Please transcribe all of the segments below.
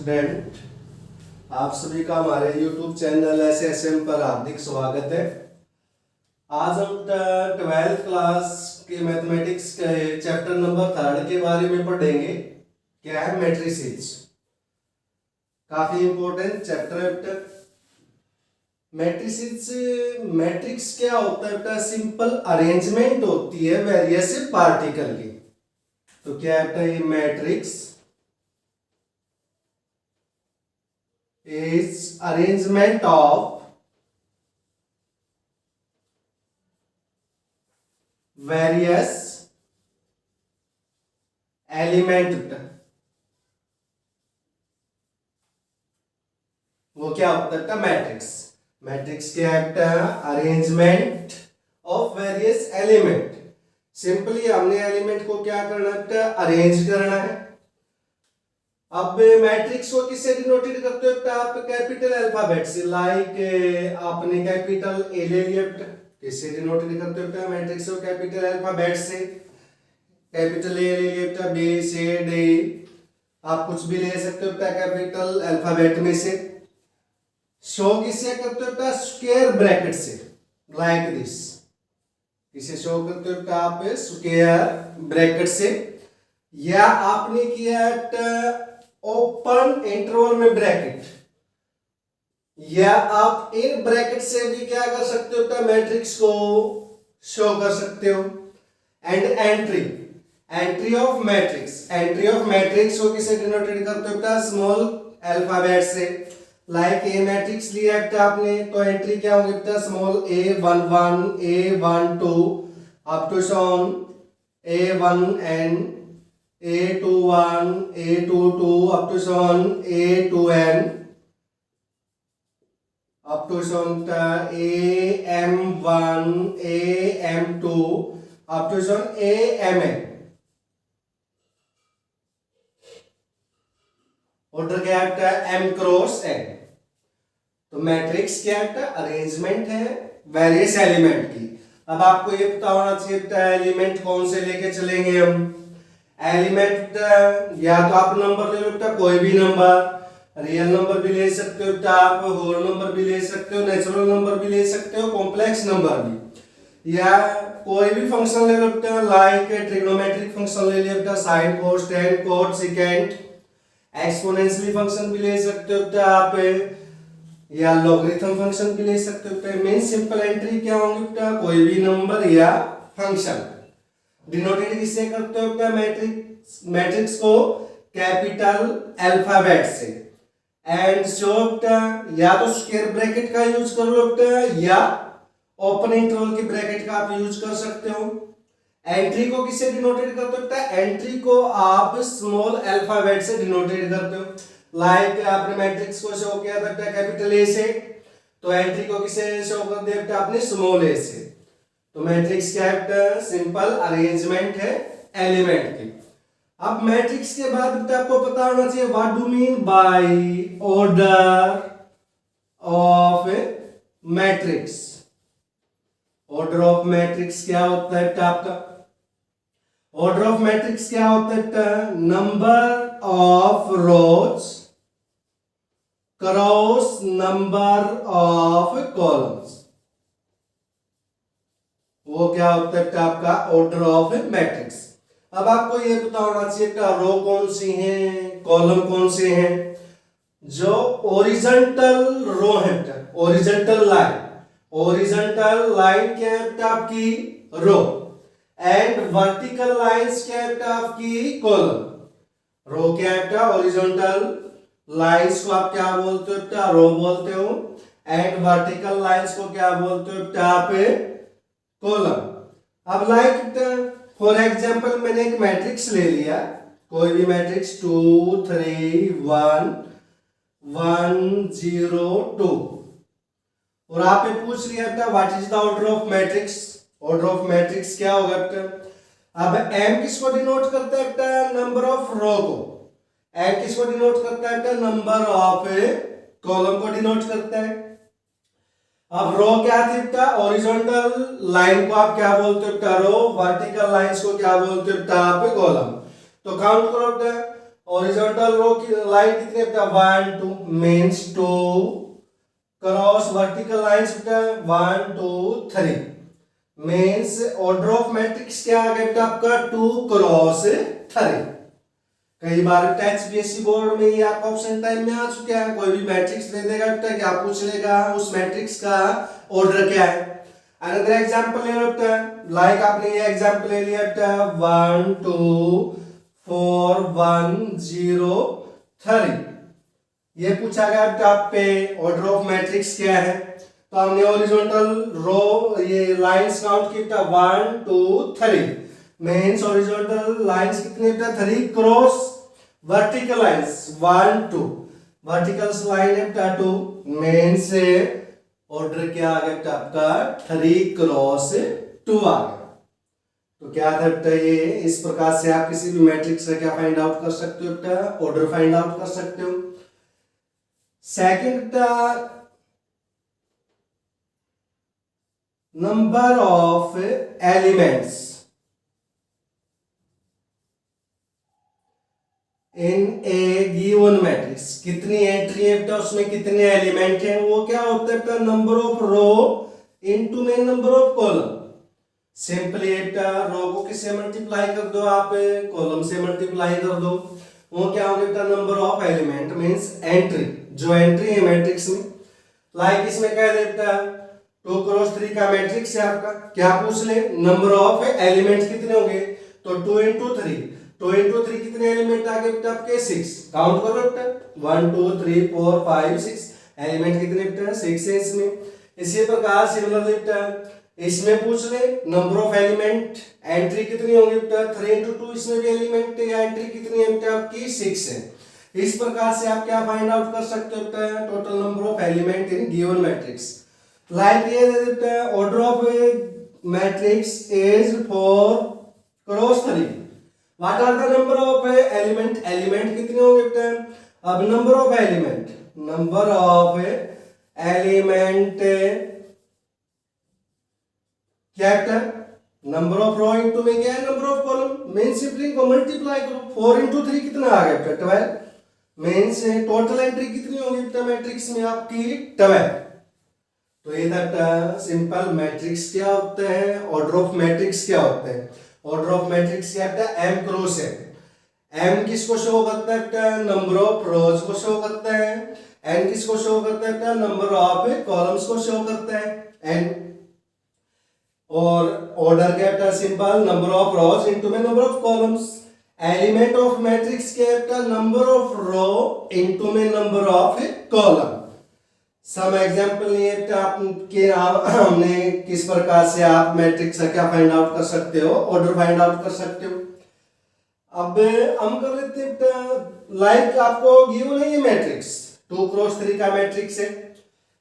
Student, आप सभी का हमारे YouTube चैनल SSM पर हार्दिक स्वागत है। आज हम 12th क्लास के मैथमेटिक्स के चैप्टर नंबर 3 के बारे में पढ़ेंगे। क्या है मैट्रिसेस। काफी इंपॉर्टेंट चैप्टर है बेटा। मैट्रिसेस मैट्रिक्स क्या होता है बेटा? सिंपल अरेंजमेंट होती है वेरियस पार्टिकल की। तो क्या है बेटा? ये matrix is arrangement of various element। वो क्या होता है मैट्रिक्स? मैट्रिक्स क्या है? Arrangement of various element. Simply हमने एलिमेंट को क्या करना है? अरेंज करना है। अब मैट्रिक्स को किससे डिनोटेड करते हो? आप कैपिटल अल्फाबेट से। लाइक आपने कैपिटल ए ले लिया, किससे डिनोटेड करते हो? मैट्रिक्स को कैपिटल अल्फाबेट से। कैपिटल ए ले लिया, बी से डी, आप कुछ भी ले सकते हो कैपिटल अल्फाबेट में से। शो किससे करते हो? स्क्वायर ब्रैकेट से, लाइक दिस। किसे शो करते हो आप? स्क्वायर ब्रैकेट से। या आपने किया ओपन इंटरवल में ब्रैकेट, या आप इन ब्रैकेट से भी क्या कर सकते हो? मैट्रिक्स को शो कर सकते हो। एंड एंट्री ऑफ मैट्रिक्स को किसे डिनोटेड करते हो? स्मॉल अल्फाबेट से। लाइक ए मैट्रिक्स लिया आपने, तो एंट्री क्या होगी? Small a11 a12 up to सॉन a1n a21 a22 up to son a2n up to son am1 am2 up to son amn। Order क्या है? m cross n। तो मैट्रिक्स क्या है? अरेंजमेंट है वेरियस एलिमेंट की। अब आपको ये पता होना चाहिए एलिमेंट कौन से लेके चलेंगे हम। एलिमेंट या तो आप नंबर ले लो, कोई भी नंबर, रियल नंबर भी ले सकते हो आप, होल नंबर भी ले सकते हो, नेचुरल नंबर भी ले सकते हो, कॉम्प्लेक्स नंबर भी, या कोई भी फंक्शन ले लो, लाइक ट्रिग्नोमेट्रिक फंक्शन ले लिया, sine cos ten coat second. Exponential function भी ले सकते हो आप, या लॉगरिथम फंक्शन भी ले सकते हो। मेन सिंपल एंट्री क्या होंगे? कोई भी नंबर या फंक्शन। डिनोटेड किससे करते हो? मैट्रिक्स को कैपिटल अल्फाबेट से। एंड शो या तो स्क्वायर ब्रैकेट का यूज कर लो, या ओपन इंटरवल की ब्रैकेट का आप यूज कर सकते हो। एंट्री को किससे डिनोटेड करते हो? एंट्री को आप स्मॉल अल्फाबेट से डिनोटेड करते हो। लाइक आपने मैट्रिक्स को शो किया था कैपिटल ए से, तो एंट्री को किससे शो कर दिया? आपने स्मॉल ए से। तो मैट्रिक्स क्या है? सिंपल अरेंजमेंट है एलिमेंट की। अब मैट्रिक्स के बाद आपको पता होना चाहिए what do mean by order of matrix. Order of matrix क्या होता है आपका? ऑर्डर ऑफ मैट्रिक्स क्या होता है? Number of rose cross number of columns. वो क्या होता है आपका? Order of matrix. अब आपको ये पता होना चाहिए रो कौन सी हैं, कॉलम कौन से हैं। जो ओरिजेंटल रो है, ओरिजेंटल लाइन क्या है आपकी? रो। एंड वर्टिकल लाइंस क्या है आपकी? कॉलम। रो क्या है? ओरिजेंटल लाइंस को आप क्या बोलते हो? रो बोलते हो। एंड वर्टिकल लाइंस को क्या बोलते हो आप? कॉलम। अब लाइक फॉर एग्जांपल मैंने एक मैट्रिक्स ले लिया, कोई भी मैट्रिक्स 2 3 1 1 0 2, और आपने पूछ लिया what is the order of matrix. Order of matrix क्या होगा? अब m किसको डिनोट करता है? नंबर ऑफ रो को। n किसको डिनोट करता है? नंबर ऑफ कॉलम को डिनोट करता है। अब रो क्या थी? ओरिजेंटल लाइन को आप क्या बोलते हो? रो। वर्टिकल लाइंस को क्या बोलते हो आप? कॉलम। तो काउंट करो हॉरिजॉन्टल रो की लाइन कितने बेटा 1 2 मींस 2 क्रॉस वर्टिकल लाइंस बेटा 1 2 3 मींस ऑर्डर ऑफ मैट्रिक्स क्या आ गया बेटा आपका 2 क्रॉस 3। कई बार एचबीएससी बोर्ड में ये आपका ऑप्शन टाइम में आ चुका है, कोई भी मैट्रिक्स दे देगा बेटा क्या पूछ लेगा उस मैट्रिक्स का ऑर्डर क्या है। अनदर एग्जांपल ले लो बेटा, लाइक आपने ये एग्जांपल ले लिया बेटा 1 2 4 1 0 3, ये पूछा गया बेटा आप पे ऑर्डर ऑफ मैट्रिक्स क्या है, तो हमने हॉरिजॉन्टल रो ये लाइंस काउंट की बेटा 1 2 3 मींस हॉरिजॉन्टल लाइंस कितने बेटा 3 cross vertical lines 1 2 vertical line है बेटा 2 मींस ऑर्डर क्या आ गया बेटा आपका 3 क्रॉस 2 आ गया। तो क्या था बेटा ये इस प्रकार से आप किसी भी मैट्रिक्स का क्या फाइंड आउट कर सकते हो बेटा ऑर्डर फाइंड आउट कर सकते हो। सेकंड बेटा number of elements in A given matrix, कितनी एंट्री है बेटा उसमें कितने एलिमेंट हैं, वो क्या होता है बेटा नंबर ऑफ रो इनटू में नंबर ऑफ कॉलम। सिंपली बेटा रो को किससे मल्टीप्लाई कर दो आप कॉलम से मल्टीप्लाई कर दो, वो क्या होगा बेटा number of element means entry, जो एंट्री है मैट्रिक्स में। लाइक इसमें कह दे बेटा 2 क्रॉस 3 का मैट्रिक्स है आपका, क्या पूछ ले नंबर ऑफ एलिमेंट कितने होंगे, तो 2 into 3 2 into 3 कितने एलिमेंट आ गए बेटा आपके 6, काउंट करो बेटा 1 2 3 4 5 6 एलिमेंट कितने बेटा 6 है इसमें। इसी प्रकार सिमिलरली बेटा इसमें पूछ ले नंबर ऑफ एलिमेंट एंट्री कितनी होगी बेटा 3 into 2, इसमें भी एलिमेंट या एंट्री कितनी है बेटा आपकी 6 है। इस प्रकार से आप क्या फाइंड आउट कर सकते हो बेटा total number of element in given matrix. Like ये दे देता है order of matrix is 4 cross 3, what are the number of element, element कितने होंगे बेटा, अब नंबर ऑफ एलिमेंट क्या बेटा नंबर ऑफ रो इनटू में क्या है number of column, main simply को मल्टीप्लाई करो 4 into 3 कितना आ गया बेटा 12, मेन से टोटल एंट्री कितनी होगी बेटा मैट्रिक्स में आपकी 12। तो ये था सिंपल मैट्रिक्स क्या होता है, ऑर्डर ऑफ मैट्रिक्स क्या होता है, ऑर्डर ऑफ मैट्रिक्स क्या होता है m क्रॉस n, m किसको शो करता है बेटा नंबर ऑफ रोज को शो करता है, n किसको शो करता है बेटा नंबर ऑफ कॉलम्स को शो करता है n, और ऑर्डर क्या बेटा simple number of rows into में number of columns. Element of matrix क्या है बेटा नंबर ऑफ रो इनटू में number of column. Some example ये बेटा आपके हमने किस प्रकार से आप मैट्रिक्स का क्या फाइंड आउट कर सकते हो, ऑर्डर फाइंड आउट कर सकते हो। अब हम कर लेते हैं बेटा लाइक आपको गिवन है ये मैट्रिक्स 2 क्रॉस 3 का मैट्रिक्स है,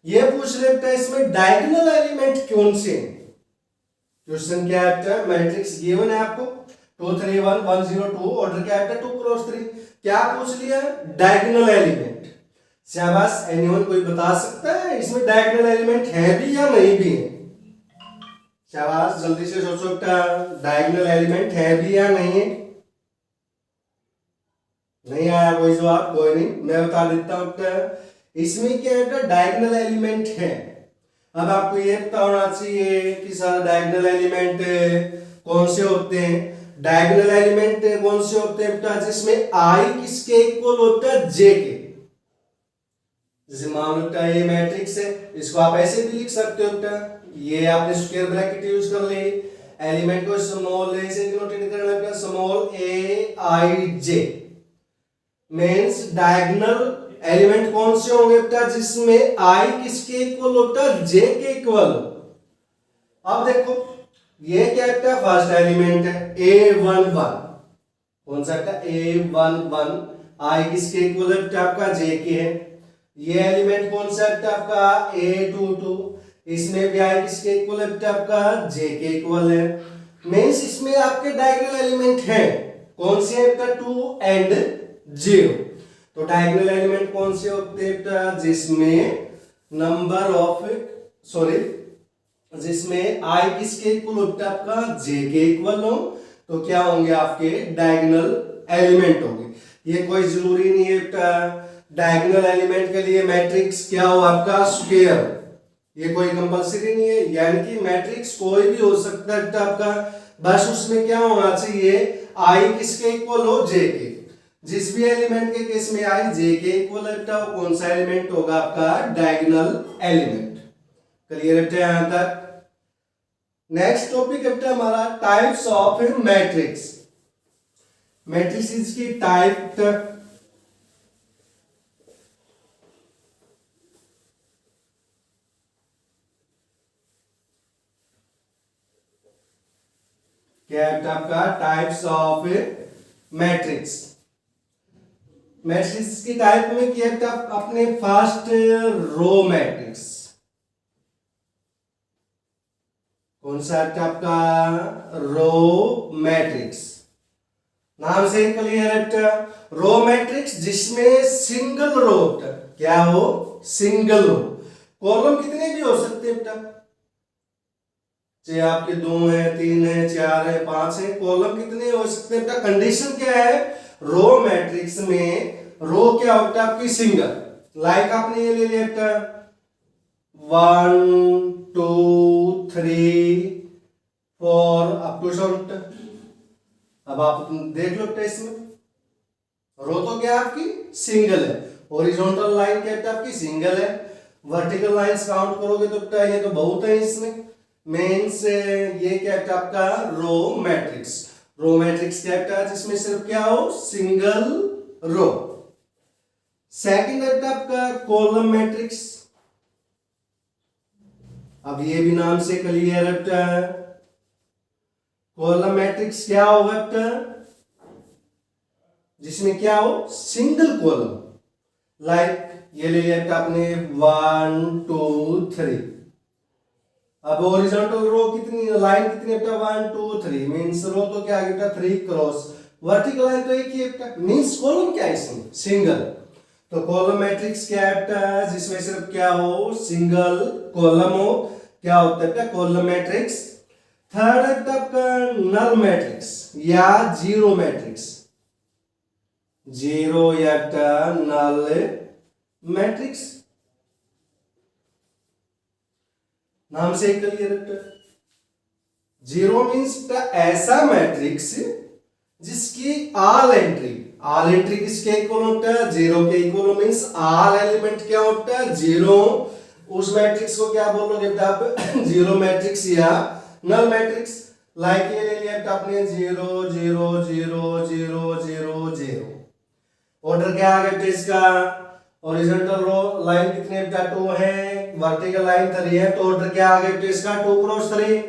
ये पूछ रहे बेटा इसमें डायगोनल एलिमेंट कौन से हैं। क्वेश्चन क्या है बेटा मैट्रिक्स गिवन है आपको 2 3 1 1 0 2, ऑर्डर क्या है बेटा 2 क्रॉस 3, क्या पूछ लिया डायगोनल एलिमेंट। शाबाश, एनीवन कोई बता सकता है इसमें डायगोनल एलिमेंट है भी या नहीं भी है, शाबाश जल्दी से सोचो बेटा डायगोनल एलिमेंट है भी या नहीं है। नहीं आया कोई जवाब, कोई नहीं मैं बता देता हूं बेटा इसमें क्या है डायगोनल एलिमेंट है। अब आपको ये पता होना चाहिए कि सारे डायगोनल एलिमेंट कौन से होते हैं, डायगोनल एलिमेंट कौन से होते हैं बेटा जिसमें आई किसके इक्वल होता है जे के। जैसे मान लो बेटा ये मैट्रिक्स है, इसको आप ऐसे भी लिख सकते हो बेटा, ये आपने स्क्वायर ब्रैकेट यूज कर ली, एलिमेंट को स्मॉल ए से डिनोटेट करना है बेटा small A I J, means diagonal element कौन से होंगे बेटा जिसमें आई किसके इक्वल होता है जे के इक्वल। अब देखो ये क्या बेटा फर्स्ट एलिमेंट है a11, कौन सा बेटा a11, आई किसके इक्वल है बेटा आपका जे के है। ये एलिमेंट कौन सा बेटा आपका a22, इसमें भी आई किसके इक्वल है बेटा आपका जे के इक्वल है, मींस इसमें आपके डायगोनल एलिमेंट हैं कौन से है बेटा 2 and 0। तो डायगोनल एलिमेंट कौन से होते हैं बेटा जिसमें नंबर ऑफ जिसमें आई किसके इक्वल होता है आपका जे के इक्वल हो, तो क्या होंगे आपके डायगोनल एलिमेंट होंगे। ये कोई जरूरी नहीं है बेटा डायगोनल एलिमेंट के लिए मैट्रिक्स क्या हो आपका स्क्वायर, ये कोई कंपलसरी नहीं है, यानी कि मैट्रिक्स कोई भी हो सकता है बेटा आपका, बस उसमें क्या होना चाहिए आई किसके इक्वल हो जे के। जिस भी एलिमेंट के केस में आई जे के इक्वल है बेटा वो कौन सा एलिमेंट होगा आपका डायगोनल एलिमेंट। क्लियर है बेटा यहां तक। नेक्स्ट टॉपिक है बेटा हमारा टाइप्स ऑफ मैट्रिक्स। मैट्रिसेस की टाइप क्या है आपका टाइप्स ऑफ मैट्रिक्स। मैट्रिक्स की टाइप में क्या है अपने फर्स्ट रो मैट्रिक्स, कौन सा है आपका रो मैट्रिक्स, नाम से क्लियर है बेटा रो मैट्रिक्स जिसमें सिंगल रो क्या हो सिंगल रो, कॉलम कितने भी हो सकते हैं बेटा, चाहे आपके 2 है 3 है 4 है 5 है, कॉलम कितने हो सकते हैं बेटा। कंडीशन क्या है रो मैट्रिक्स में रो क्या होता है आपकी सिंगल, लाइक आपने ये ले लिया बेटा 1 2 3 4 अप टू शॉर्ट। अब आप देख लो इसमें रो तो क्या आपकी सिंगल है, हॉरिजॉन्टल लाइन क्या है आपकी सिंगल है, वर्टिकल लाइंस काउंट करोगे तो बेटा ये तो बहुत है इसमें, मीन्स ये क्या है आपका रो मैट्रिक्स। रो मैट्रिक्स क्या है जिसमें सिर्फ क्या हो सिंगल रो। सेकंड है आपका कॉलम मैट्रिक्स, अब ये भी नाम से क्लियर है कॉलम मैट्रिक्स क्या होगा बेटा जिसमें क्या हो सिंगल कॉलम, लाइक ये ले लिया बेटा आपने 1 2 3। अब हॉरिजॉन्टल रो कितनी लाइन कितनी है बेटा 1 2 3 मींस रो तो क्या है बेटा 3 क्रॉस, वर्टिकल लाइन तो एक ही है बेटा, मींस कॉलम क्या है इसमें सिंगल। तो कॉलम मैट्रिक्स क्या है बेटा जिसमें सिर्फ क्या हो सिंगल कॉलम हो, क्या होता है बेटा कॉलम मैट्रिक्स। थर्ड है आपका नल मैट्रिक्स या जीरो मैट्रिक्स, जीरो या नल मैट्रिक्स, नाम से क्लियर है। जीरो मींस ऐसा मैट्रिक्स जिसकी ऑल एंट्री किसके इक्वल होता है जीरो के इक्वल, मींस ऑल एलिमेंट क्या होता है जीरो, उस मैट्रिक्स को क्या बोलोगे आप जीरो मैट्रिक्स या नल मैट्रिक्स। लाइक ये ले लिया आपने 0 0 0 0 0 0, ऑर्डर क्या आ गया इसका हॉरिजॉन्टल रो लाइन कितने बेटा 2 है, वर्टिकल लाइन 3 है, तो ऑर्डर क्या आ गया इसका 2 क्रॉस 3,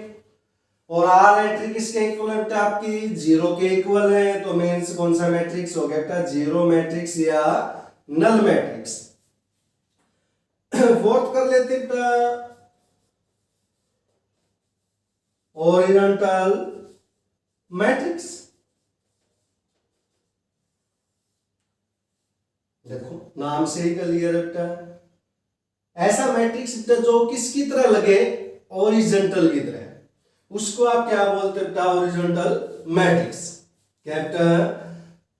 और ऑल एंट्री किसके इक्वल है बेटा आपकी जीरो के इक्वल है, तो मींस कौन सा मैट्रिक्स हो गया बेटा जीरो मैट्रिक्स या नल मैट्रिक्स। फोर्थ कर लेते बेटा हॉरिजॉन्टल मैट्रिक्स। देखो नाम से ही क्लियर है ऐसा मैट्रिक्स जो किसकी तरह लगे हॉरिजॉन्टल की तरह, उसको आप क्या बोलते हैं हॉरिजॉन्टल मैट्रिक्स। क्या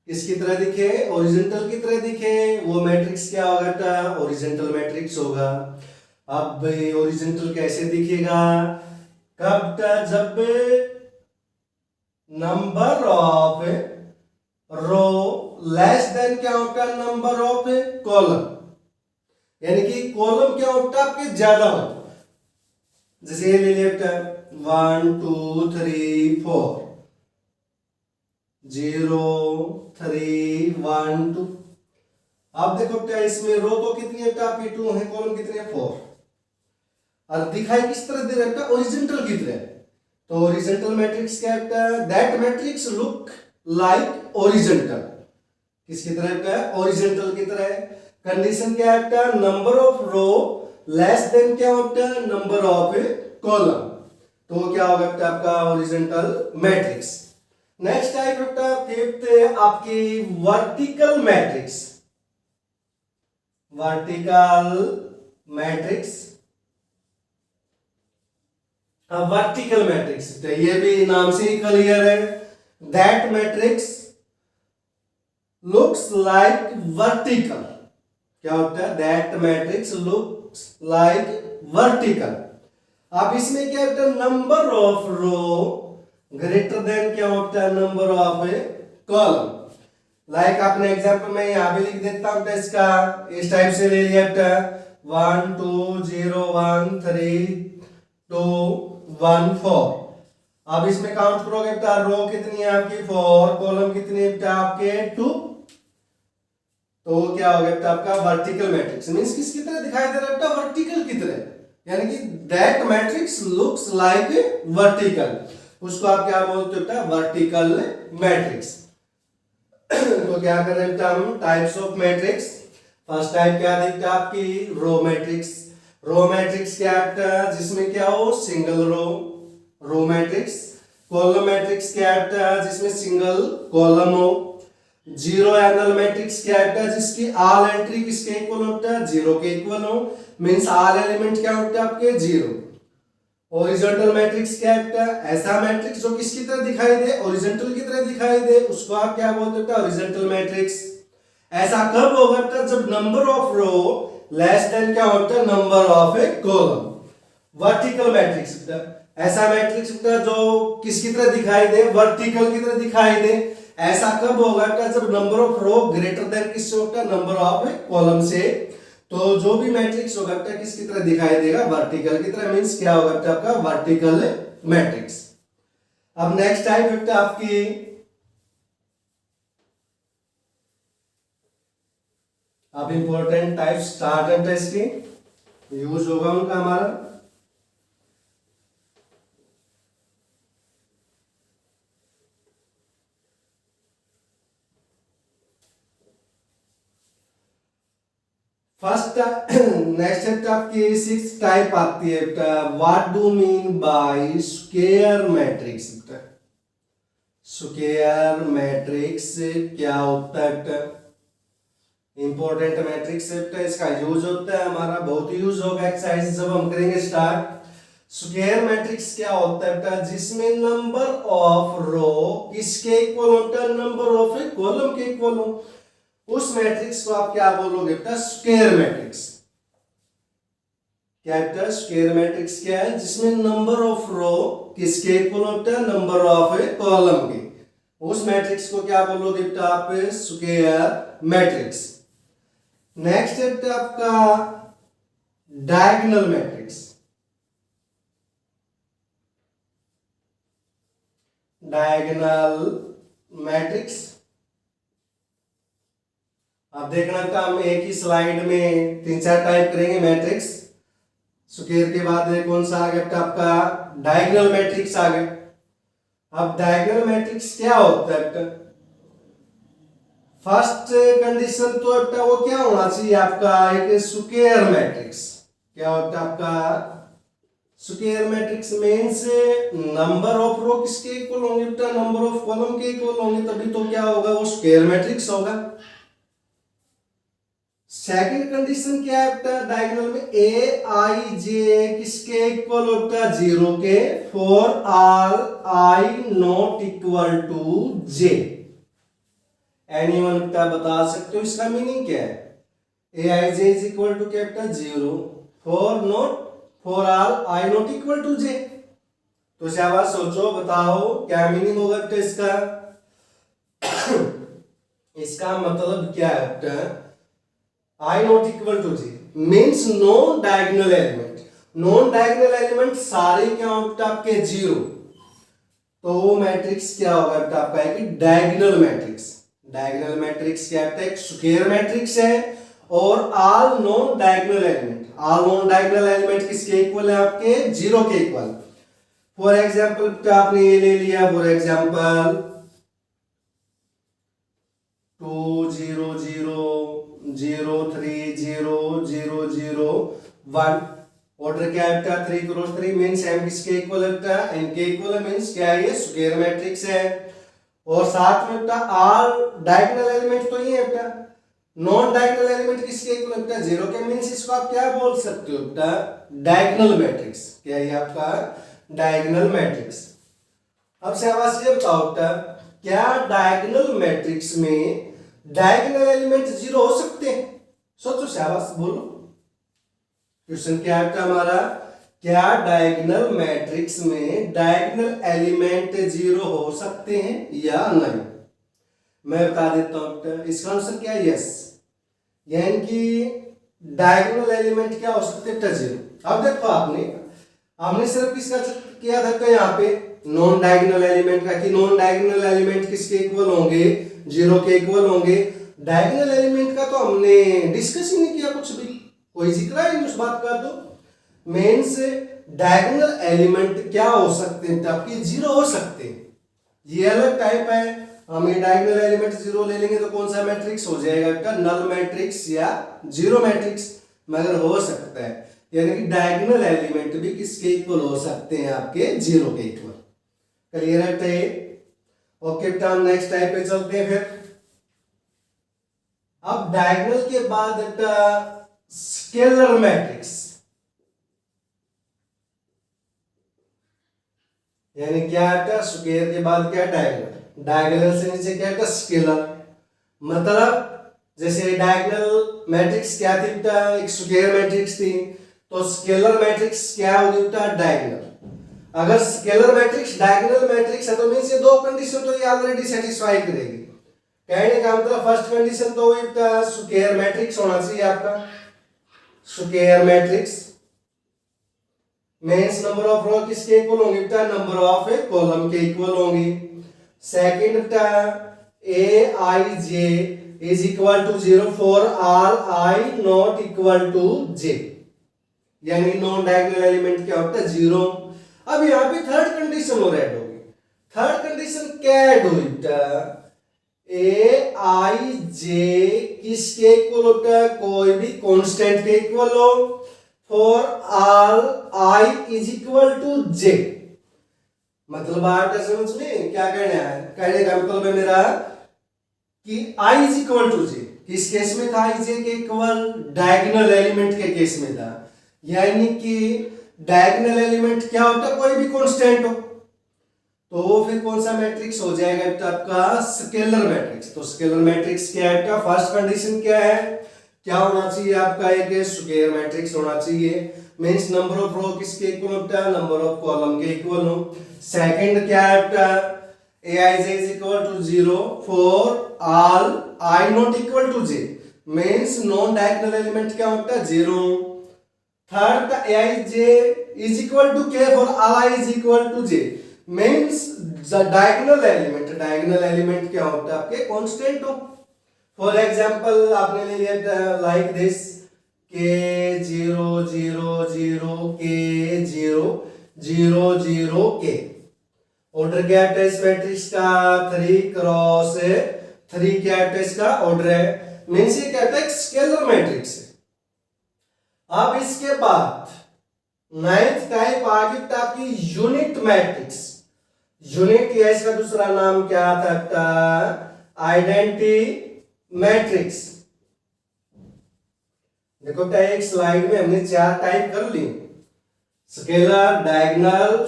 किसकी तरह दिखे हॉरिजॉन्टल की तरह दिखे वो मैट्रिक्स क्या होगा हॉरिजॉन्टल मैट्रिक्स होगा। अब हॉरिजॉन्टल कैसे दिखेगा कब जब number of row less than क्या होता है नंबर ऑफ कॉलम, यानी कि कॉलम क्या होता है आपके ज्यादा होता, जैसे ये ले लिया 1 2 3 4 0 3 1 2। अब देखो क्या इसमें रो तो कितनी है आपकी 2 है, कॉलम कितने है 4, और दिखाई किस तरह दे रहा है हॉरिजॉन्टल की तरह, तो हॉरिजॉन्टल मैट्रिक्स क्या है that matrix look like horizontal, किसकी तरह है हॉरिजॉन्टल की तरह। कंडीशन क्या है number of row less than क्या होता है नंबर ऑफ कॉलम, तो क्या होगा आपका हॉरिजॉन्टल मैट्रिक्स। नेक्स्ट टाइप होता है फिफ्थ आपकी vertical matrix, vertical matrix. Vertical matrix तो ये भी नाम से ही क्लियर है that matrix looks like vertical, क्या होता है, that matrix looks like vertical. अब इसमें क्या होता है, number of row greater than क्या होता है, नंबर ऑफ कॉलम। लाइक आपने एग्जांपल में यहां भी लिख देता हूं, तो इसका इस टाइप से ले लिया बेटा 1 2 0 1 3 2 1 4। अब इसमें काउंट करोगे बेटा, रो कितनी है आपकी 4, कॉलम कितनी है बेटा आपके 2, तो क्या हो गया बेटा आपका वर्टिकल मैट्रिक्स। मींस किसकी तरह दिखाई दे रहा है बेटा, वर्टिकल की तरह, यानी कि that matrix looks like vertical, उसको आप क्या बोलते हो बेटा, वर्टिकल मैट्रिक्स। तो क्या कर रहे हैं हम, types of matrix. First type क्या देखते आपकी, रो मैट्रिक्स। रो मैट्रिक्स क्या है, जिसमें क्या हो, single row matrix. Column matrix क्या है, जिसमें सिंगल कॉलम हो। जीरो एंगल मैट्रिक्स क्या है, जिसकी ऑल एंट्री किसके इक्वल होता है, जीरो के इक्वल हो, मींस ऑल एलिमेंट क्या होते हैं आपके, जीरो। हॉरिजॉन्टल मैट्रिक्स क्या है, ऐसा मैट्रिक्स जो किसकी तरह दिखाई दे, हॉरिजॉन्टल की तरह दिखाई दे, उसको आप क्या बोलते हैं, हॉरिजॉन्टल मैट्रिक्स। ऐसा कब होगा, जब number of row less than क्या होता है, number of a column. Vertical matrix, ऐसा मैट्रिक्स जो किसकी तरह दिखाई दे, वर्टिकल की तरह दिखाई दे। ऐसा कब होगा, जब number of row greater than किससे होता है, नंबर ऑफ कॉलम से। तो जो भी मैट्रिक्स होगा किसकी तरह दिखाई देगा, वर्टिकल की तरह, मींस क्या होगा आपका वर्टिकल मैट्रिक्स। अब नेक्स्ट टाइप है आपकी अब इंपॉर्टेंट टाइप स्टार्ट है, इसकी यूज होगा उनका हमारा। फर्स्ट नेक्स्ट आपकी सिक्स टाइप आती है, what do mean by square matrix. Square matrix क्या होता है, इंपॉर्टेंट मैट्रिक्स है, इसका यूज होता है हमारा, बहुत यूज होगा एक्सरसाइज जब हम करेंगे स्टार्ट। स्क्वायर मैट्रिक्स क्या होता है, जिसमें नंबर ऑफ रो किसके इक्वल होता है, नंबर ऑफ कॉलम के इक्वल हो, उस मैट्रिक्स को आप क्या बोलोगे बेटा, स्क्वायर मैट्रिक्स। क्या बेटा, स्क्वायर मैट्रिक्स क्या है, जिसमें नंबर ऑफ रो किसके इक्वल होता है, नंबर ऑफ कॉलम के, उस मैट्रिक्स को क्या बोलोगे बेटा आप, स्क्वायर मैट्रिक्स। नेक्स्ट है बेटा आपका डायगोनल मैट्रिक्स। डायगोनल मैट्रिक्स, अब देखना का हम एक ही स्लाइड में 3-4 टाइप करेंगे मैट्रिक्स। स्क्वायर के बाद कौन सा आ गया आपका, डायगोनल मैट्रिक्स आ गया। अब डायगोनल मैट्रिक्स क्या होता है, फर्स्ट कंडीशन तो वो क्या होना चाहिए आपका, एक स्क्वायर मैट्रिक्स। क्या होता है आपका, square matrix means number of row किसके इक्वल होंगे बेटा, नंबर ऑफ कॉलम के इक्वल होंगे, तभी तो क्या होगा, वो स्क्वायर मैट्रिक्स होगा। सेकंड कंडीशन क्या है बेटा, डायगोनल में ए आई जे किसके इक्वल होता है, जीरो के, for all I not equal to J. Anyone बेटा बता सकते हो इसका मीनिंग क्या है, A I J is equal to क्या बेटा, zero, for all I not equal to J. तो शाबाश सोचो, बताओ क्या मीनिंग होगा बेटा इसका। इसका मतलब क्या है बेटा, I not equal to J means non diagonal element, non diagonal element सारे क्या होते हैं आपके, जीरो। तो वो मैट्रिक्स क्या होगा आपका, है कि डायगोनल मैट्रिक्स। डायगोनल मैट्रिक्स क्या है, एक स्क्वायर मैट्रिक्स है, और all non diagonal element, all non diagonal element किसके इक्वल है आपके, जीरो के इक्वल। फॉर एग्जांपल आपने ये ले लिया, फॉर एग्जांपल 2 0 0 0 3 0 0 0 1। ऑर्डर क्या है, 3 क्रॉस 3 मींस m किसके इक्वल है, n के इक्वल है, मींस क्या है, ये स्क्वायर मैट्रिक्स है। और साथ में बेटा ऑल डायगोनल एलिमेंट तो ये है बेटा, नॉन डायगोनल एलिमेंट किसके इक्वल है, जीरो के, मींस इसको आप क्या बोल सकते हो बेटा, डायगोनल मैट्रिक्स। क्या है आपका डायगोनल मैट्रिक्स। अब शाबाश ये बताओ बेटा, क्या डायगोनल मैट्रिक्स में डायगोनल एलिमेंट जीरो हो सकते हैं? सोचो शाबाश बोलो। क्वेश्चन क्या है हमारा, क्या डायगोनल मैट्रिक्स में डायगोनल एलिमेंट जीरो हो सकते हैं या नहीं? मैं बता देता हूं इसका आंसर क्या है, यस। यानी कि डायगोनल एलिमेंट क्या हो सकते हैं, जीरो। अब देखो आपने सिर्फ किसका किया था, तो यहाँ पे नॉन डायगोनल एलिमेंट का, कि नॉन डायगोनल एलिमेंट किसके इक्वल होंगे, जीरो के इक्वल होंगे। डायगोनल एलिमेंट का तो हमने डिस्कस ही नहीं किया, कुछ भी कोई जिक्र ही नहीं उस बात का। तो मीन्स डायगोनल एलिमेंट क्या हो सकते हैं, आपके जीरो हो सकते हैं। ये अलग टाइप है। हम ये डायगोनल एलिमेंट जीरो ले लेंगे तो कौन सा मैट्रिक्स हो जाएगा आपका, नल मैट्रिक्स या जीरो मैट्रिक्स, मगर हो सकता है। यानी कि डायगोनल एलिमेंट भी किसके इक्वल हो सकते हैं, आपके जीरो के इक्वल। क्लियर है? ओके बेटा, हम नेक्स्ट टाइप पे चलते हैं फिर। अब डायगोनल के बाद बेटा स्केलर मैट्रिक्स, यानी क्या है, स्क्वायर के बाद क्या, डायगोनल। डायगोनल से नीचे क्या है, स्केलर। मतलब जैसे डायगोनल मैट्रिक्स क्या थी बेटा, एक स्क्वायर मैट्रिक्स थी, तो स्केलर मैट्रिक्स क्या होगी बेटा, डायगोनल। अगर स्केलर मैट्रिक्स डायगोनल मैट्रिक्स है तो मींस ये दो कंडीशन तो ये ऑलरेडी सेटिस्फाई करेगी। कहने का मतलब फर्स्ट कंडीशन तो वही बेटा स्क्वायर मैट्रिक्स होना चाहिए आपका। Square matrix means number of row किसके इक्वल होंगे बेटा, नंबर ऑफ कॉलम के इक्वल होंगी। सेकंड बेटा A I J is equal to zero for all I not equal to J, यानी नॉन डायगोनल एलिमेंट क्या होता है, जीरो। अब यहाँ पे थर्ड कंडीशन और ऐड होगी। थर्ड कंडीशन क्या ऐड हुई बेटा, ए आई जे किसके इक्वल होता है, कोई भी कांस्टेंट के इक्वल हो, for all I is equal to J. मतलब बात समझ में क्या कहना है, कहने का मतलब है मेरा कि आई इज इक्वल टू जे। किस केस में था आई जे के इक्वल, डायगोनल एलिमेंट के केस में था। यानी कि डायगोनल एलिमेंट क्या होता है, कोई भी कांस्टेंट हो, तो वो फिर कौन सा मैट्रिक्स हो जाएगा तो आपका स्केलर मैट्रिक्स। तो स्केलर मैट्रिक्स क्या है आपका, फर्स्ट कंडीशन क्या है, क्या होना चाहिए आपका, एक स्क्वायर मैट्रिक्स होना चाहिए। मींस नंबर ऑफ रो किसके इक्वल होता है, नंबर ऑफ कॉलम के इक्वल हो। सेकंड क्या है आपका, aij is equal to 0 for all I not equal to j, means non diagonal element क्या होता है, 0। Third aij is equal to k for all I is equal to j, means the diagonal element क्या होता है आपके constant हो। For example आपने ले लिया like this k 0 0 0 k 0 0 0 k। Order क्या है इस मैट्रिक्स का, 3 क्रॉस 3 क्या है इसका ऑर्डर है। मींस ये कहता है स्केलर मैट्रिक्स है। अब इसके बाद नाइन्थ टाइप आगे आपकी यूनिट मैट्रिक्स। यूनिट या इसका दूसरा नाम क्या था, आइडेंटिटी मैट्रिक्स। देखो एक स्लाइड में हमने 4 टाइप कर ली, scalar, diagonal,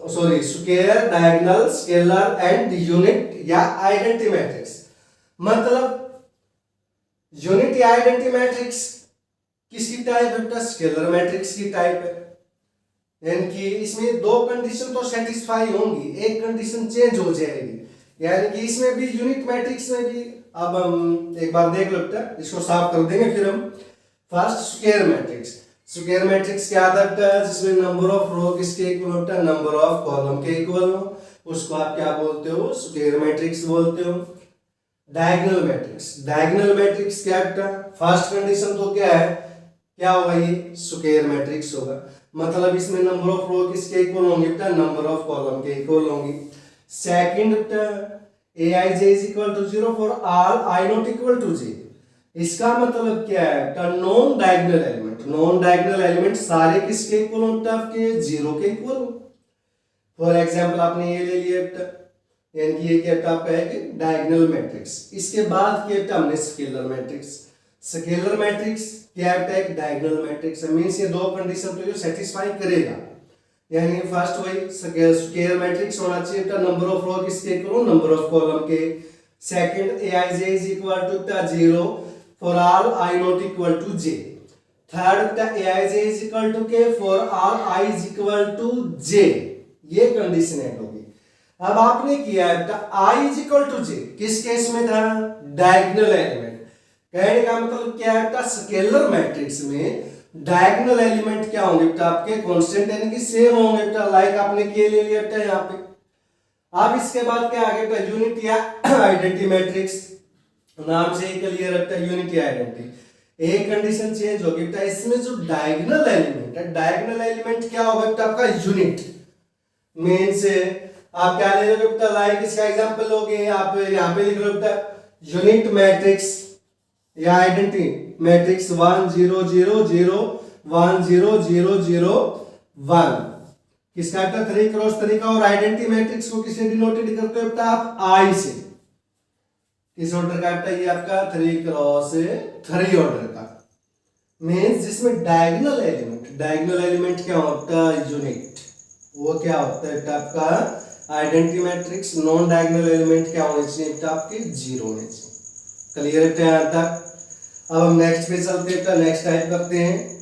sorry square, diagonal, scalar and unit या आइडेंटिटी मैट्रिक्स। मतलब यूनिट या आइडेंटिटी मैट्रिक्स किसकी टाइप है, स्केलर मैट्रिक्स की टाइप है। यानी कि इसमें 2 कंडीशन तो सेटिस्फाई होंगी, एक कंडीशन चेंज हो जाएगी। यानी कि इसमें भी यूनिट मैट्रिक्स में भी, अब हम एक बार देख लो बेटा, इसको साफ कर देंगे फिर हम। First square matrix. Square matrix क्या आता है, जिसमें नंबर ऑफ रो किसके इक्वल होता है, नंबर ऑफ कॉलम के इक्वल हो, उसको आप क्या बोलते हो, स्क्वायर मैट्रिक्स बोलते हो। Diagonal matrix. डायगोनल मैट्रिक्स क्या है, फर्स्ट कंडीशन तो क्या है, क्या होगा, ये स्क्वायर मैट्रिक्स होगा। मतलब इसमें नंबर ऑफ रो किसके इक्वल होंगे बेटा, नंबर ऑफ कॉलम के इक्वल होंगी। Second aij is equal to 0 for all I not equal to j। इसका मतलब क्या है, non diagonal element. Non diagonal element सारे किसके इक्वल होते हैं, आपके 0 के इक्वल हो। फॉर एग्जांपल आपने ये ले लिया बेटा, यानी कि ये क्या आपका है कि डायगोनल मैट्रिक्स। इसके बाद क्या बेटा हमने स्केलर मैट्रिक्स। स्केलर मैट्रिक्स क्या है, एक डायगोनल मैट्रिक्स है। मींस ये 2 कंडीशन तो ये सेटिस्फाई करेगा। यानी फर्स्ट वही स्क्वायर मैट्रिक्स होना चाहिए, नंबर ऑफ रो किसके इक्वल हो, नंबर ऑफ कॉलम के। Second aij is equal to बेटा 0 for all I not equal to j. Third बेटा aij is equal to k for all I is equal to j. ये condition है होगी। अब आपने किया है बेटा I is equal to j किस केस में था? Diagonal element. कहने का मतलब क्या है बेटा, स्केलर मैट्रिक्स में डायगोनल एलिमेंट क्या होंगे बेटा, आपके कांस्टेंट यानी कि सेम होंगे बेटा, लाइक आपने के ले लिया बेटा यहाँ पे। अब इसके बाद क्या आगे बेटा, यूनिट या आइडेंटिटी मैट्रिक्स, नाम से ही क्लियर है बेटा, यूनिट या आइडेंटिटी। एक कंडीशन चेंज होगी बेटा, इसमें जो डायगोनल एलिमेंट है, डायगोनल एलिमेंट क्या होगा बेटा, आपका यूनिट। मेन से आप क्या ले लोगे बेटा, लाइक इसका एग्जांपल लोगे, आप यहाँ पे लिख लो बेटा यूनिट मैट्रिक्स या आइडेंटिटी मैट्रिक्स 1 0 0 0 1 0 0 0 1 किसका बेटा 3 क्रॉस 3 का। और आइडेंटिटी मैट्रिक्स को किससे डिनोटेड करते हो बेटा, आप आई से। किस ऑर्डर का बेटा, ये आपका 3 क्रॉस 3 ऑर्डर का। मींस जिसमें डायगोनल एलिमेंट क्या होता है, यूनिट। वो क्या होता है बेटा आपका identity matrix. Non diagonal element क्या होने चाहिए बेटा, आपके 0 होने चाहिए। क्लियर है यहाँ तक? अब हम नेक्स्ट पे चलते हैं, नेक्स्ट टाइप करते हैं।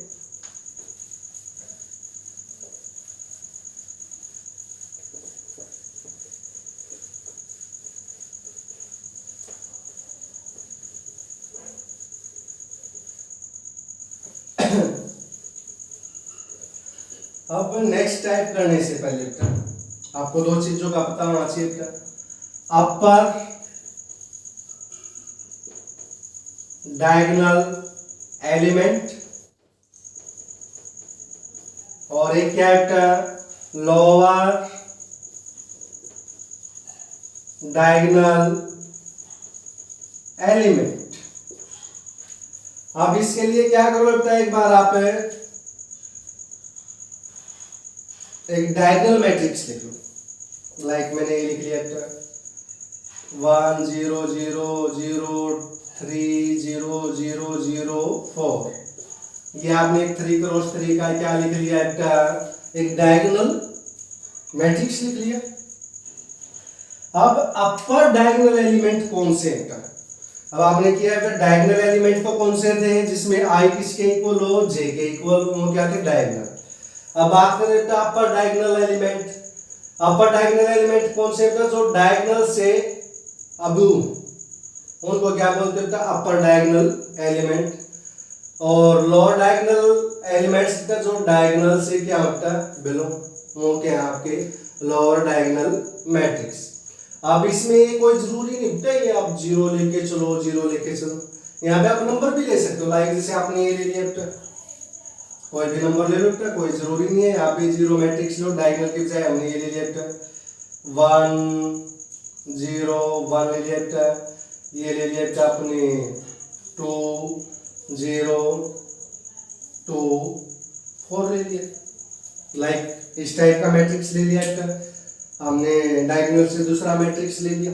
अब नेक्स्ट टाइप करने से पहले बेटा आपको दो चीजों का पता होना चाहिए बेटा, अपर डायगोनल एलिमेंट और एक क्या है, लोअर डायगोनल एलिमेंट। अब इसके लिए क्या करो बेटा, एक बार आप एक डायगोनल मैट्रिक्स लिख लो। लाइक मैंने ये लिख लिया था 1 0 0 0 3 0 0 0 4। ये आपने एक 3 क्रॉस 3 का क्या लिख लिया, एक डायगोनल मैट्रिक्स लिख लिया। अब अपर डायगोनल एलिमेंट कौन से हैं? अब आपने किया है डायगोनल एलिमेंट को कौन से थे, जिसमें आई किसके इक्वल हो, जे के इक्वल हो, वो क्या थे, डायगोनल। अब बात करें अपर डायगोनल एलिमेंट। अपर डायगोनल एलिमेंट कौन से हैं, जो डायगोनल से अबूव, उनको क्या बोलते हैं, अपर डायगोनल एलिमेंट। और लोअर डायगोनल एलिमेंट्स का जो डायगोनल से क्या होता है, बिलो, वो क्या है आपके लोअर डायगोनल मैट्रिक्स। अब इसमें कोई जरूरी नहीं होता है आप 0 लेके चलो, 0 लेके चलो। यहाँ पे आप नंबर भी ले सकते हो, लाइक जैसे आपने ये ले लिया, कोई भी नंबर ले लो, कोई जरूरी नहीं है। यहाँ पे 0 मैट्रिक्स लो, डायगोनल के बजाय हमने ये ले लिया 1 0 1 ले लिया, ये ले लिया अपने 2 0 2 4 ले लिया। लाइक इस टाइप का मैट्रिक्स ले लिया हमने, डायगोनल से दूसरा मैट्रिक्स ले लिया।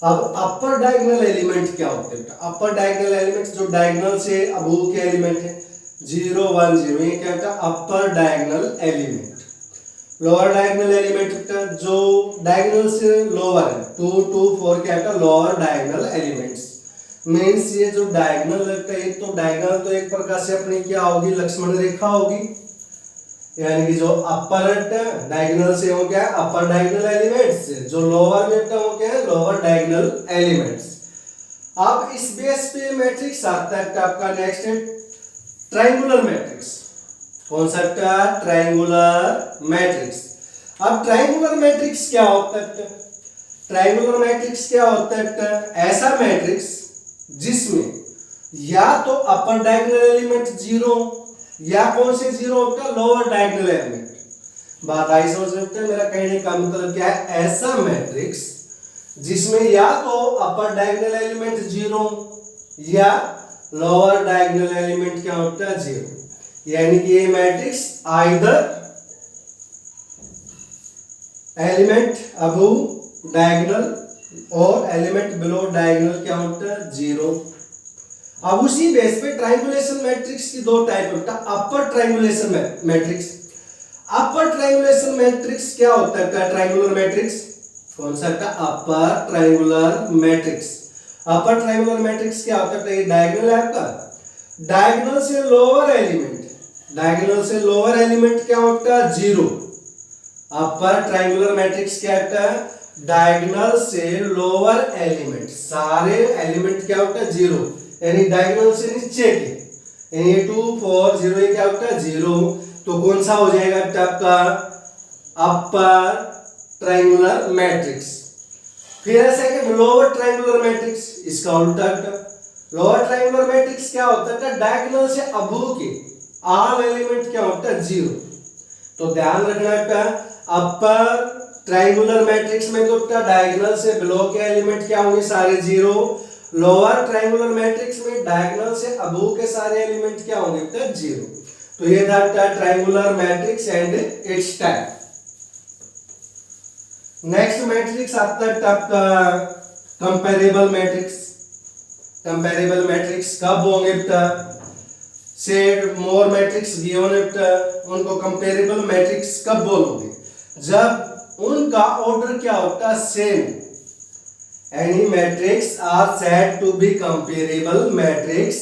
अब अपर डायगोनल एलिमेंट क्या होते हैं? अपर डायगोनल एलिमेंट जो डायगोनल से अबूव के एलिमेंट है 0 1 0, ये क्या होता है, upper diagonal element. Lower diagonal element जो डायगोनल से लोअर है 2 2 4 क्या होता है, लोअर डायगोनल एलिमेंट्स। मींस ये जो डायगोनल है, एक तो डायगोनल तो एक प्रकार से अपनी क्या होगी, लक्ष्मण रेखा होगी, यानी कि जो अपर डायगोनल से हो क्या, अपर डायगोनल एलिमेंट्स, जो लोअर में हो क्या है, लोअर डायगोनल एलिमेंट्स। अब इस बेस पे मैट्रिक्स आता है आपका नेक्स्ट है ट्रायंगुलर मैट्रिक्स। कौन सा? Triangular matrix. अब ट्रायंगुलर मैट्रिक्स क्या होता है? ट्रायंगुलर मैट्रिक्स क्या होता है? ऐसा मैट्रिक्स जिसमें या तो अपर डायगोनल एलिमेंट 0 या कौन से 0 होता है, लोअर डायगोनल एलिमेंट। बात आई समझ सकते हैं? मेरा कहने का मतलब क्या है, ऐसा मैट्रिक्स जिसमें या तो अपर डायगोनल एलिमेंट 0 या लोअर डायगोनल एलिमेंट क्या होता है, 0। यानी कि ये matrix either element above diagonal और एलिमेंट बिलो डायगोनल क्या होता है, 0। अब उसी बेस पे ट्रायंगुलेशन मैट्रिक्स की दो टाइप होता है। अपर ट्रायंगुलेशन मैट्रिक्स, अपर ट्रायंगुलेशन मैट्रिक्स क्या होता है ट्रायंगुलर मैट्रिक्स, कौन सा बेटा, upper triangular matrix. Upper triangular matrix क्या होता है, ये डायगोनल है आपका, डायगोनल से लोअर एलिमेंट, डायगोनल से लोअर एलिमेंट क्या होता है, जीरो। अपर ट्रायंगुलर मैट्रिक्स क्या होता है, डायगोनल से लोअर एलिमेंट, सारे एलिमेंट क्या होता है, जीरो, यानी डायगोनल से नीचे के, यानी 2 4 0 ये क्या होता है, जीरो। तो कौन सा हो जाएगा आपका, अपर ट्रायंगुलर मैट्रिक्स। फिर है सेकंड लोअर ट्रायंगुलर मैट्रिक्स, इसका उल्टा। लोअर ट्रायंगुलर मैट्रिक्स क्या होता है, डायगोनल से अबव के ऑल एलिमेंट क्या होता है, जीरो। तो ध्यान रखना है, अपर ट्रायंगुलर मैट्रिक्स में तो डायगोनल से बिलो के एलिमेंट क्या होंगे, सारे जीरो। लोअर ट्रायंगुलर मैट्रिक्स में डायगोनल से अबव के सारे एलिमेंट क्या होंगे, जीरो। तो ये था triangular matrix and it's type. Next matrix आता है आपका कंपैरेबल मैट्रिक्स। कंपैरेबल मैट्रिक्स कब होंगे बेटा, सेड मोर मैट्रिक्स गिवन है, उनको कंपैरेबल मैट्रिक्स कब बोलोगे, जब उनका ऑर्डर क्या होता है, same. Any matrix are said to be comparable matrix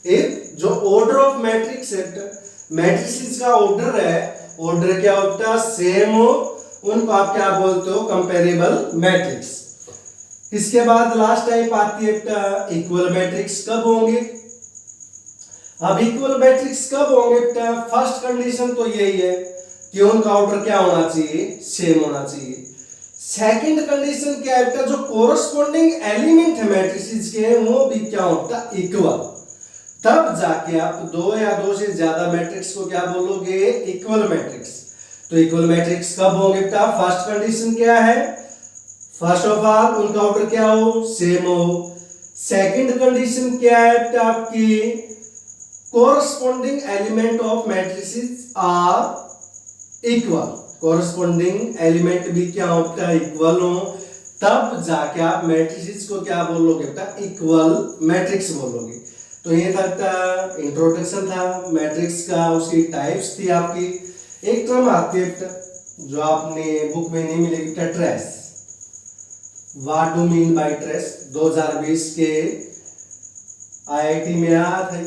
if जो ऑर्डर ऑफ मैट्रिक्स है, मैट्रिसेस का ऑर्डर है, ऑर्डर क्या होता है, सेम हो, उनको आप क्या बोलते हो, कंपैरेबल मैट्रिक्स। इसके बाद लास्ट टाइप आती है इक्वल मैट्रिक्स। कब होंगे, अब इक्वल मैट्रिक्स कब होंगे, फर्स्ट कंडीशन तो यही है कि उनका ऑर्डर क्या होना चाहिए, सेम होना चाहिए। सेकंड कंडीशन क्या है, जो कोरस्पॉन्डिंग एलिमेंट है मैट्रिसेस के वो भी क्या होता है, इक्वल। तब जाके आप दो या दो से ज्यादा मैट्रिक्स को क्या बोलोगे, इक्वल मैट्रिक्स। तो इक्वल मैट्रिक्स कब होंगे, फर्स्ट कंडीशन क्या है, फर्स्ट ऑफ ऑल उनका ऑर्डर क्या हो, सेम हो। सेकंड कंडीशन क्या है आपकी, corresponding element of matrices are equal, corresponding element भी क्या होता है, इक्वल हो। तब जाके आप मैट्रिसेस को क्या बोलोगे, इक्वल मैट्रिक्स बोलोगे। तो ये था इंट्रोडक्शन था मैट्रिक्स का, उसकी टाइप्स थी आपकी। एक टर्म आती है जो आपने बुक में नहीं मिलेगी, trace. What do mean by trace, 2020 के आईआईटी में आया था,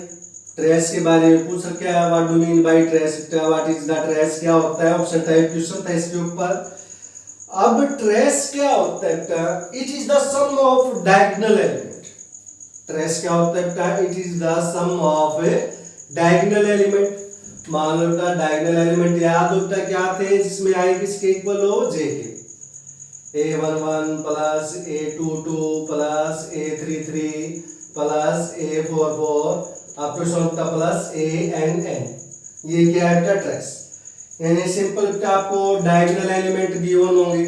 ट्रेस के बारे में पूछ सके, what do mean by trace, what is the trace, क्या होता है, ऑप्शन टाइप क्वेश्चन था इसके ऊपर। अब ट्रेस क्या होता है, it is the sum of diagonal element. Trace क्या होता है, it is the sum of diagonal element. मान लो डायगोनल एलिमेंट याद होता है क्या थे, जिसमें आई किसके इक्वल हो, J K, a11 plus a22 plus a33 plus a44 up to सोल्व प्लस a ये क्या है, ट्रेस। यानी सिंपल आपको डायगोनल एलिमेंट गिवन होंगे,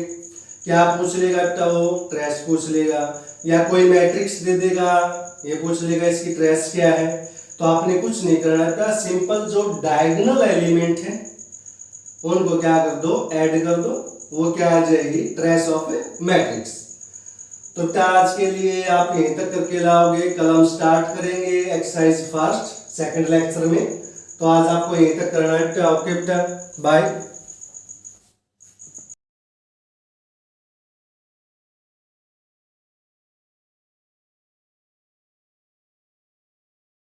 क्या पूछ लेगा, वो ट्रेस पूछ लेगा, या कोई मैट्रिक्स दे देगा, ये पूछ लेगा इसकी ट्रेस क्या है। तो आपने कुछ नहीं करना था, सिंपल जो डायगोनल एलिमेंट है उनको क्या कर दो, ऐड कर दो, वो क्या आ जाएगी, ट्रेस ऑफ मैट्रिक्स। तो आज के लिए आप यहीं तक करके लाओगे, कल हम स्टार्ट करेंगे एक्सरसाइज फर्स्ट सेकंड लेक्चर में। तो आज आपको यहीं तक करना है। ओके बेटा, बाय।